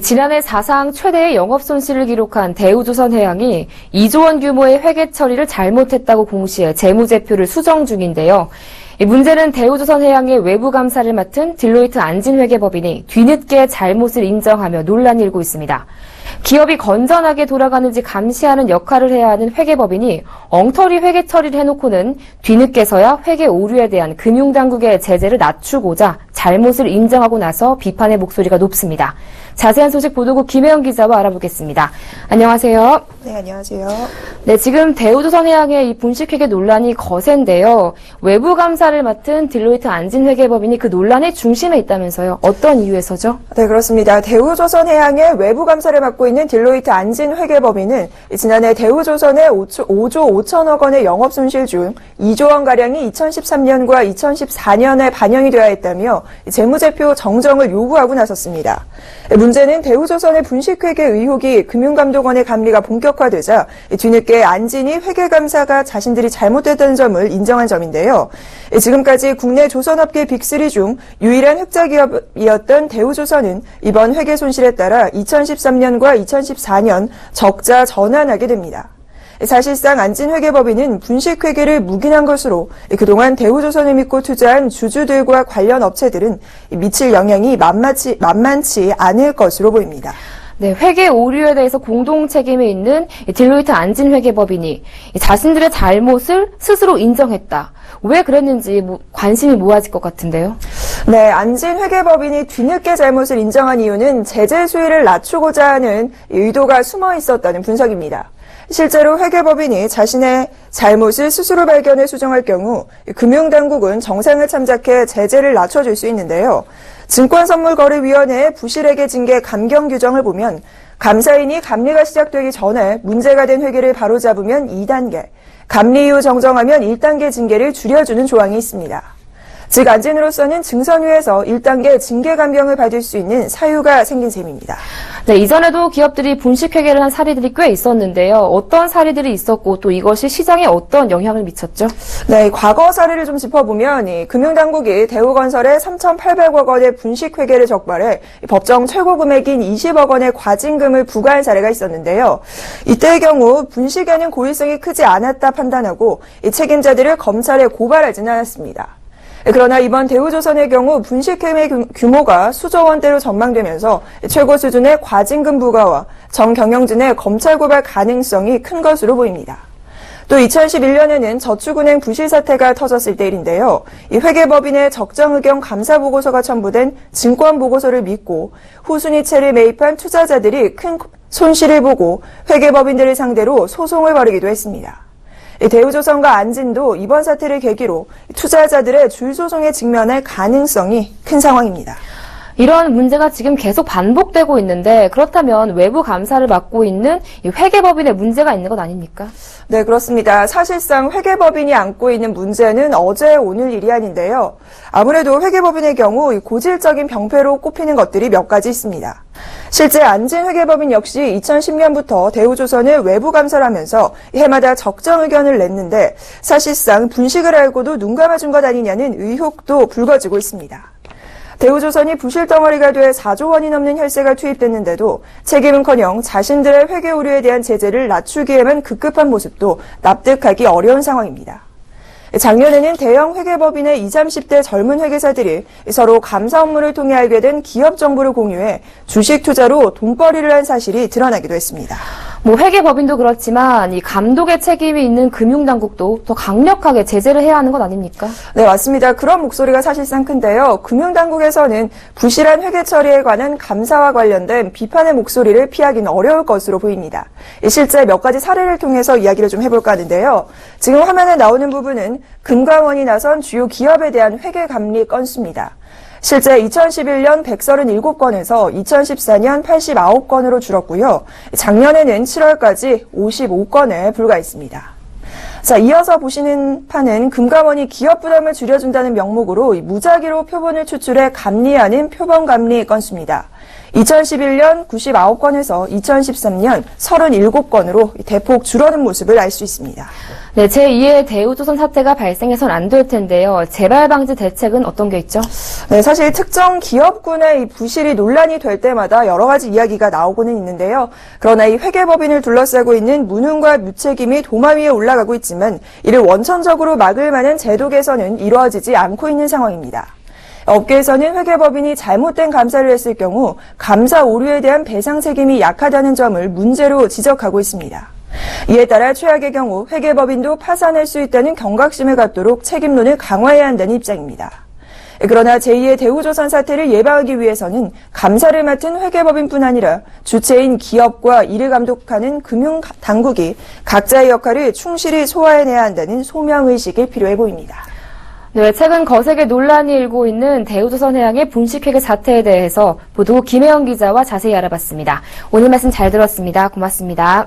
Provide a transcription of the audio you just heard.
지난해 사상 최대의 영업 손실을 기록한 대우조선해양이 2조 원 규모의 회계 처리를 잘못했다고 공시해 재무제표를 수정 중인데요. 문제는 대우조선해양의 외부 감사를 맡은 딜로이트 안진회계법인이 뒤늦게 잘못을 인정하며 논란이 일고 있습니다. 기업이 건전하게 돌아가는지 감시하는 역할을 해야 하는 회계법인이 엉터리 회계 처리를 해놓고는 뒤늦게서야 회계 오류에 대한 금융당국의 제재를 낮추고자 잘못을 인정하고 나서 비판의 목소리가 높습니다. 자세한 소식 보도국 김혜영 기자와 알아보겠습니다. 안녕하세요. 네, 안녕하세요. 네, 지금 대우조선해양의 이 분식회계 논란이 거센데요. 외부 감사를 맡은 딜로이트 안진회계법인이 그 논란의 중심에 있다면서요. 어떤 이유에서죠? 네, 그렇습니다. 대우조선해양의 외부 감사를 맡고 있는 딜로이트 안진회계법인은 지난해 대우조선의 5조 5천억 원의 영업손실 중 2조 원가량이 2013년과 2014년에 반영이 되어야 했다며 재무제표 정정을 요구하고 나섰습니다. 문제는 대우조선의 분식회계 의혹이 금융감독원의 감리가 본격화되자 뒤늦게 안진이 회계감사가 자신들이 잘못됐다는 점을 인정한 점인데요. 지금까지 국내 조선업계 빅3 중 유일한 흑자 기업이었던 대우조선은 이번 회계 손실에 따라 2013년과 2014년 적자 전환하게 됩니다. 사실상 안진회계법인은 분식회계를 묵인한 것으로 그동안 대우조선을 믿고 투자한 주주들과 관련 업체들은 미칠 영향이 만만치 않을 것으로 보입니다. 네, 회계 오류에 대해서 공동 책임이 있는 딜로이트 안진회계법인이 자신들의 잘못을 스스로 인정했다. 왜 그랬는지 관심이 모아질 것 같은데요. 네, 안진회계법인이 뒤늦게 잘못을 인정한 이유는 제재 수위를 낮추고자 하는 의도가 숨어 있었다는 분석입니다. 실제로 회계법인이 자신의 잘못을 스스로 발견해 수정할 경우 금융당국은 정상을 참작해 제재를 낮춰줄 수 있는데요. 증권선물거래위원회의 부실회계 징계 감경 규정을 보면 감사인이 감리가 시작되기 전에 문제가 된 회계를 바로잡으면 2단계, 감리 이후 정정하면 1단계 징계를 줄여주는 조항이 있습니다. 즉 안진으로서는 증선위에서 1단계 징계 감경을 받을 수 있는 사유가 생긴 셈입니다. 네, 이전에도 기업들이 분식회계를 한 사례들이 꽤 있었는데요. 어떤 사례들이 있었고 또 이것이 시장에 어떤 영향을 미쳤죠? 네, 과거 사례를 좀 짚어보면 금융당국이 대우건설에 3,800억 원의 분식회계를 적발해 법정 최고 금액인 20억 원의 과징금을 부과한 사례가 있었는데요. 이때의 경우 분식에는 고의성이 크지 않았다 판단하고 책임자들을 검찰에 고발하지는 않았습니다. 그러나 이번 대우조선의 경우 분식회계 규모가 수조 원대로 전망되면서 최고 수준의 과징금 부과와 정경영진의 검찰 고발 가능성이 큰 것으로 보입니다. 또 2011년에는 저축은행 부실 사태가 터졌을 때 일인데요. 이 회계법인의 적정 의견 감사 보고서가 첨부된 증권 보고서를 믿고 후순위채를 매입한 투자자들이 큰 손실을 보고 회계법인들을 상대로 소송을 벌이기도 했습니다. 대우조선과 안진도 이번 사태를 계기로 투자자들의 줄소송에 직면할 가능성이 큰 상황입니다. 이런 문제가 지금 계속 반복되고 있는데 그렇다면 외부 감사를 맡고 있는 이 회계법인에 문제가 있는 것 아닙니까? 네, 그렇습니다. 사실상 회계법인이 안고 있는 문제는 어제 오늘 일이 아닌데요. 아무래도 회계법인의 경우 고질적인 병폐로 꼽히는 것들이 몇 가지 있습니다. 실제 안진회계법인 역시 2010년부터 대우조선을 외부 감사를 하면서 해마다 적정 의견을 냈는데 사실상 분식을 알고도 눈 감아준 것 아니냐는 의혹도 불거지고 있습니다. 대우조선이 부실 덩어리가 돼 4조 원이 넘는 혈세가 투입됐는데도 책임은커녕 자신들의 회계 오류에 대한 제재를 낮추기에만 급급한 모습도 납득하기 어려운 상황입니다. 작년에는 대형 회계법인의 20, 30대 젊은 회계사들이 서로 감사 업무를 통해 알게 된 기업 정보를 공유해 주식 투자로 돈벌이를 한 사실이 드러나기도 했습니다. 회계법인도 그렇지만 이 감독의 책임이 있는 금융당국도 더 강력하게 제재를 해야 하는 것 아닙니까? 네, 맞습니다. 그런 목소리가 사실상 큰데요. 금융당국에서는 부실한 회계 처리에 관한 감사와 관련된 비판의 목소리를 피하기는 어려울 것으로 보입니다. 실제 몇 가지 사례를 통해서 이야기를 좀 해볼까 하는데요. 지금 화면에 나오는 부분은 금감원이 나선 주요 기업에 대한 회계 감리 건수입니다. 실제 2011년 137건에서 2014년 89건으로 줄었고요. 작년에는 7월까지 55건에 불과했습니다. 자, 이어서 보시는 판은 금감원이 기업 부담을 줄여준다는 명목으로 무작위로 표본을 추출해 감리하는 표본감리 건수입니다. 2011년 99건에서 2013년 37건으로 대폭 줄어든 모습을 알 수 있습니다. 네, 제2의 대우조선 사태가 발생해선 안 될 텐데요. 재발 방지 대책은 어떤 게 있죠? 네, 사실 특정 기업군의 이 부실이 논란이 될 때마다 여러 가지 이야기가 나오고는 있는데요. 그러나 이 회계법인을 둘러싸고 있는 무능과 무책임이 도마 위에 올라가고 있지만 이를 원천적으로 막을 만한 제도 개선은 이루어지지 않고 있는 상황입니다. 업계에서는 회계법인이 잘못된 감사를 했을 경우 감사 오류에 대한 배상 책임이 약하다는 점을 문제로 지적하고 있습니다. 이에 따라 최악의 경우 회계법인도 파산할 수 있다는 경각심을 갖도록 책임론을 강화해야 한다는 입장입니다. 그러나 제2의 대우조선 사태를 예방하기 위해서는 감사를 맡은 회계법인뿐 아니라 주체인 기업과 이를 감독하는 금융당국이 각자의 역할을 충실히 소화해내야 한다는 소명의식이 필요해 보입니다. 네, 최근 거세게 논란이 일고 있는 대우조선해양의 분식회계 사태에 대해서 보도국 김혜영 기자와 자세히 알아봤습니다. 오늘 말씀 잘 들었습니다. 고맙습니다.